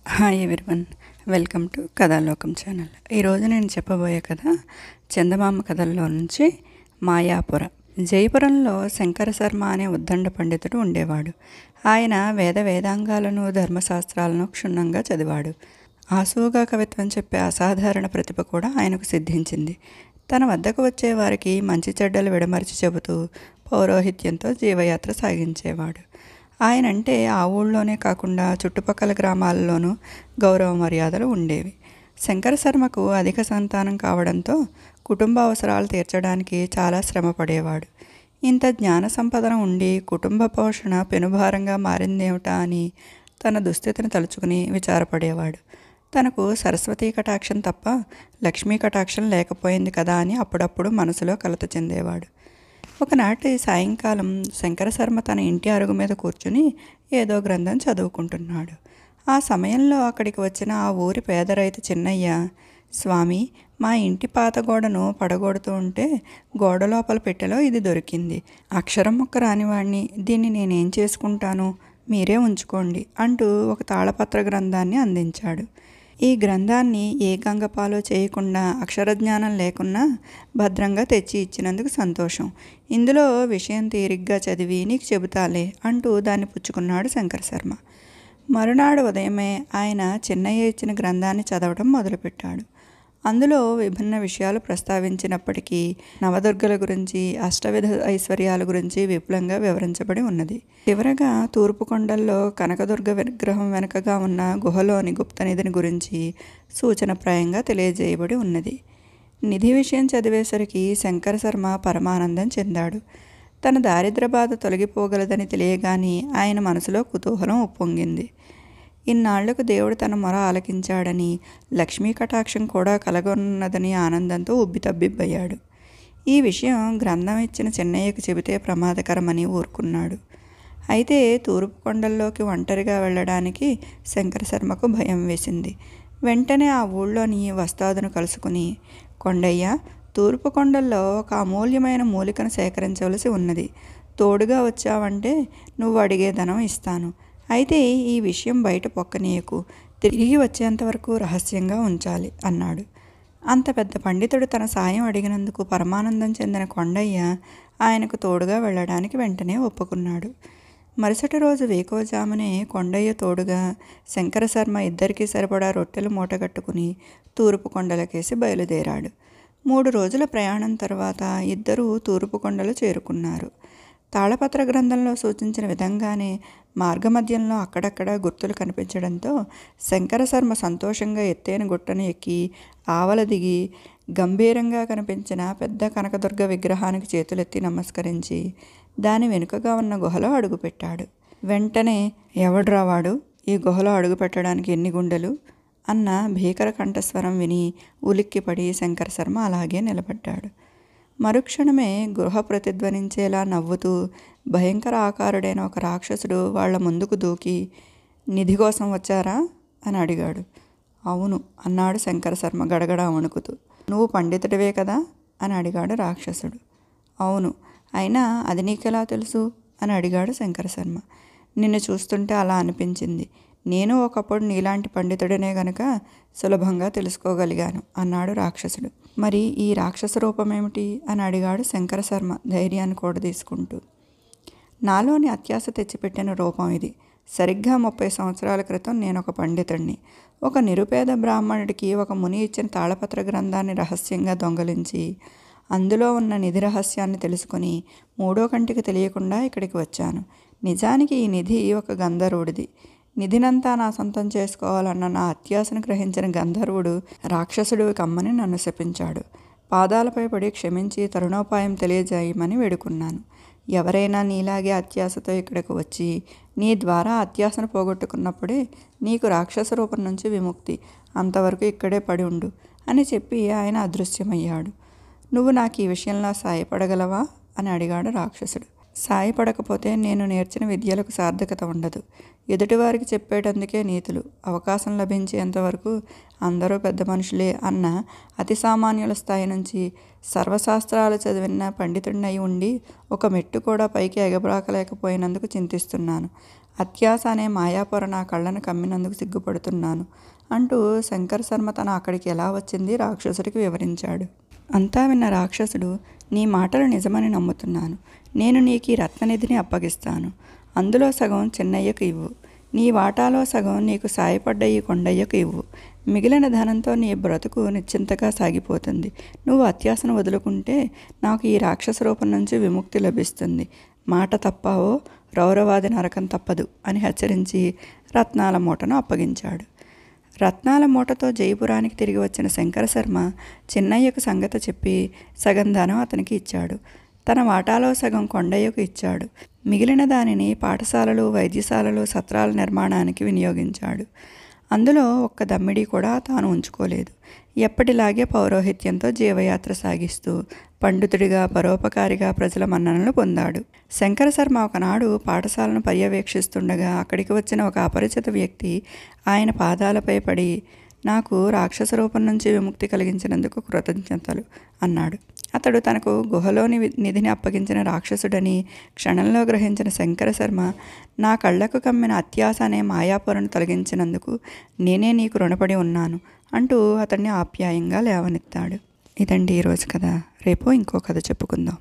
Hi everyone, welcome to Kathalokam channel. ఈరోజు నేను చెప్పబోయే కథ చందమామ కథల్లో నుంచి మాయాపుర. జయపురంలో శంకర శర్మ అనే ఉద్దండ పండితుడు ఉండేవాడు. ఆయన వేదాంగాలను ధర్మశాస్త్రాలను క్షుణ్ణంగా చదివాడు. ఆసువుగా కవిత్వం చెప్పే అసాధారణ ప్రతిభ కూడా ఆయనకు సిద్ధించింది. తన వద్దకు వచ్చే వారికి మంచి చెడ్డలు విడమర్చి చెబుతూ పౌరోహిత్యంతో జీవయాత్ర సాగించేవాడు. ఆయనంటే ఆ ఊళ్ళోనే కాకుండా చుట్టుపక్కల గ్రామాల్లోనూ గౌరవ మర్యాదలు ఉండేవి. శంకర శర్మకు అధిక సంతానం కావడంతో కుటుంబ అవసరాలు తీర్చడానికి చాలా శ్రమ పడేవాడు. ఇంత జ్ఞాన సంపదన ఉండి కుటుంబ పోషణ పెనుభారంగా మారిందేమిటా అని తన దుస్థితిని తలుచుకుని విచారపడేవాడు. తనకు సరస్వతీ కటాక్షం తప్ప లక్ష్మీ కటాక్షం లేకపోయింది కదా అని అప్పుడప్పుడు మనసులో కలత చెందేవాడు. ఒకనాటి సాయంకాలం శంకర శర్మ తన ఇంటి అరుగు మీద కూర్చుని ఏదో గ్రంథం చదువుకుంటున్నాడు. ఆ సమయంలో అక్కడికి వచ్చిన ఆ ఊరి పేద రైతు చిన్నయ్య, స్వామి, మా ఇంటి పాత గోడను పడగొడుతూ ఉంటే గోడ లోపల పెట్టెలో ఇది దొరికింది. అక్షరం ముక్క రానివాడిని, దీన్ని నేనేం చేసుకుంటాను, మీరే ఉంచుకోండి అంటూ ఒక తాళపత్ర గ్రంథాన్ని అందించాడు. ఈ గ్రంథాన్ని ఏ గంగపాలో చేయకుండా అక్షరజ్ఞానం లేకున్నా భద్రంగా తెచ్చి ఇచ్చినందుకు సంతోషం. ఇందులో విషయం తీరిగ్గా చదివి నీకు చెబుతాలే అంటూ దాన్ని పుచ్చుకున్నాడు శంకర శర్మ. మరునాడు ఉదయమే ఆయన చిన్నయ్య ఇచ్చిన గ్రంథాన్ని చదవడం మొదలుపెట్టాడు. అందులో విభిన్న విషయాలు ప్రస్తావించినప్పటికీ నవదుర్గల గురించి, అష్టవిధ ఐశ్వర్యాల గురించి విపులంగా వివరించబడి ఉన్నది. చివరగా తూర్పు కొండల్లో కనకదుర్గ విగ్రహం వెనుకగా ఉన్న గుహలోని గుప్తనిధిని గురించి సూచనప్రాయంగా తెలియజేయబడి ఉన్నది. నిధి విషయం చదివేసరికి శంకర శర్మ పరమానందం చెందాడు. తన దారిద్ర బాధ తొలగిపోగలదని తెలియగాని ఆయన మనసులో కుతూహలం ఉప్పొంగింది. ఇన్నాళ్లకు దేవుడు తన మొర ఆలకించాడని, లక్ష్మీ కటాక్షం కూడా కలగొన్నదని ఆనందంతో ఉబ్బితబ్బిబ్బయ్యాడు. ఈ విషయం గ్రంథం ఇచ్చిన చిన్నయ్యకు చెబితే ప్రమాదకరమని ఊరుకున్నాడు. అయితే తూర్పు కొండల్లోకి ఒంటరిగా వెళ్ళడానికి శంకర శర్మకు భయం వేసింది. వెంటనే ఆ ఊళ్ళోని వస్తాదును కలుసుకుని, కొండయ్య, తూర్పు కొండల్లో ఒక అమూల్యమైన మూలికను సేకరించవలసి ఉన్నది. తోడుగా వచ్చావంటే నువ్వు అడిగే ధనం ఇస్తాను. అయితే ఈ విషయం బయట పొక్కనీయకు, తిరిగి వచ్చేంతవరకు రహస్యంగా ఉంచాలి అన్నాడు. అంత పెద్ద పండితుడు తన సాయం అడిగినందుకు పరమానందం చెందిన కొండయ్య ఆయనకు తోడుగా వెళ్ళడానికి వెంటనే ఒప్పుకున్నాడు. మరుసటి రోజు వేకోజామునే కొండయ్య తోడుగా శంకర శర్మ ఇద్దరికీ సరిపడా రొట్టెలు మూటగట్టుకుని తూర్పు కొండలకేసి బయలుదేరాడు. 3 రోజుల ప్రయాణం తర్వాత ఇద్దరూ తూర్పు కొండలు చేరుకున్నారు. తాళపత్ర గ్రంథంలో సూచించిన విధంగానే మార్గమధ్యంలో అక్కడక్కడ గుర్తులు కనిపించడంతో శంకర శర్మ సంతోషంగా ఎత్తైన గుట్టను ఎక్కి ఆవల దిగి గంభీరంగా కనిపించిన పెద్ద కనకదుర్గ విగ్రహానికి చేతులెత్తి నమస్కరించి దాని వెనుకగా ఉన్న గుహలో అడుగుపెట్టాడు. వెంటనే, ఎవడ్రా వాడు, ఈ గుహలో అడుగు పెట్టడానికి ఎన్ని గుండెలు అన్న భీకర కంఠస్వరం విని ఉలిక్కిపడి శంకర శర్మ అలాగే నిలబడ్డాడు. మరుక్షణమే గృహ ప్రతిధ్వనించేలా నవ్వుతూ భయంకర ఆకారుడైన ఒక రాక్షసుడు వాళ్ల ముందుకు దూకి, నిధి కోసం వచ్చారా అని అడిగాడు. అవును అన్నాడు శంకర శర్మ గడగడా వణుకుతూ. నువ్వు పండితుడివే కదా అని అడిగాడు రాక్షసుడు. అవును, అయినా అది నీకెలా తెలుసు అని అడిగాడు శంకర శర్మ. నిన్ను చూస్తుంటే అలా అనిపించింది. నేను ఒకప్పుడు నీలాంటి పండితుడనే గనక సులభంగా తెలుసుకోగలిగాను అన్నాడు రాక్షసుడు. మరి ఈ రాక్షస రూపమేమిటి అని అడిగాడు శంకర శర్మ ధైర్యాన్ని కూడా తీసుకుంటూ. నాలోని అత్యాశ తెచ్చిపెట్టిన రూపం ఇది. సరిగ్గా 30 సంవత్సరాల క్రితం నేను ఒక పండితుడిని. ఒక నిరుపేద బ్రాహ్మణుడికి ఒక ముని ఇచ్చిన తాళపత్ర గ్రంథాన్ని రహస్యంగా దొంగలించి అందులో ఉన్న నిధి రహస్యాన్ని తెలుసుకుని 3వ కంటికి తెలియకుండా ఇక్కడికి వచ్చాను. నిజానికి ఈ నిధి ఒక గంధర్వుడిది. నిధినంతా నా సొంతం చేసుకోవాలన్న నా అత్యాశను గ్రహించిన గంధర్వుడు రాక్షసుడు కమ్మని నన్ను శపించాడు. పాదాలపై పడి క్షమించి తరుణోపాయం తెలియజేయమని వేడుకున్నాను. ఎవరైనా నీలాగే అత్యాశతో ఇక్కడికి వచ్చి నీ ద్వారా అత్యాశను పోగొట్టుకున్నప్పుడే నీకు రాక్షస రూపం నుంచి విముక్తి. అంతవరకు ఇక్కడే పడి ఉండు అని చెప్పి ఆయన అదృశ్యమయ్యాడు. నువ్వు నాకు ఈ విషయంలో సాయపడగలవా అని అడిగాడు రాక్షసుడు. సాయపడకపోతే నేను నేర్చిన విద్యలకు సార్థకత ఉండదు. ఎదుటివారికి చెప్పేటందుకే నీతులు. అవకాశం లభించేంతవరకు అందరూ పెద్ద మనుషులే అన్న అతి సామాన్యుల స్థాయి నుంచి సర్వశాస్త్రాలు చదివిన పండితుడినై ఉండి ఒక మెట్టు కూడా పైకి ఎగబ్రాకలేకపోయినందుకు చింతిస్తున్నాను. అత్యాస అనే మాయాపొర నా కళ్ళను కమ్మినందుకు సిగ్గుపడుతున్నాను అంటూ శంకర శర్మ తన అక్కడికి ఎలా వచ్చింది రాక్షసుడికి వివరించాడు. అంతా విన్న రాక్షసుడు, నీ మాటలు నిజమని నమ్ముతున్నాను. నేను నీకు ఈ రత్ననిధిని అప్పగిస్తాను. అందులో సగం చిన్నయ్యకు ఇవ్వు. నీ వాటాలో సగం నీకు సాయపడ్డ ఈ కొండయ్యకు ఇవ్వు. మిగిలిన ధనంతో నీ బ్రతుకు నిశ్చింతగా సాగిపోతుంది. నువ్వు అత్యాసను వదులుకుంటే నాకు ఈ రాక్షస రూపం నుంచి విముక్తి లభిస్తుంది. మాట తప్పావో రౌరవాది నరకం తప్పదు అని హెచ్చరించి రత్నాల మూటను అప్పగించాడు. రత్నాల మూటతో జయపురానికి తిరిగి వచ్చిన శంకర శర్మ చిన్నయ్యకు సంగతి చెప్పి సగం ధనం అతనికి ఇచ్చాడు. తన వాటాలో సగం కొండయ్యకు ఇచ్చాడు. మిగిలిన దానిని పాఠశాలలు, వైద్యశాలలు, సత్రాల నిర్మాణానికి వినియోగించాడు. అందులో ఒక్క దమ్మిడి కూడా తాను ఉంచుకోలేదు. ఎప్పటిలాగే పౌరోహిత్యంతో జీవయాత్ర సాగిస్తూ పండితుడిగా, పరోపకారిగా ప్రజల మన్ననలు పొందాడు. శంకర శర్మ ఒకనాడు పాఠశాలను పర్యవేక్షిస్తుండగా అక్కడికి వచ్చిన ఒక అపరిచిత వ్యక్తి ఆయన పాదాలపై పడి, నాకు రాక్షస రూపం నుంచి విముక్తి కలిగించినందుకు కృతజ్ఞతలు అన్నాడు. అతడు తనకు గుహలోని నిధిని అప్పగించిన రాక్షసుడని క్షణంలో గ్రహించిన శంకర శర్మ, నా కళ్ళకు కమ్మిన అత్యాస అనే మాయాపొరను తొలగించినందుకు నేనే నీకు రుణపడి ఉన్నాను అంటూ అతన్ని ఆప్యాయంగా లేవనెత్తాడు. ఇదండి ఈరోజు కథ. రేపు ఇంకో కథ చెప్పుకుందాం.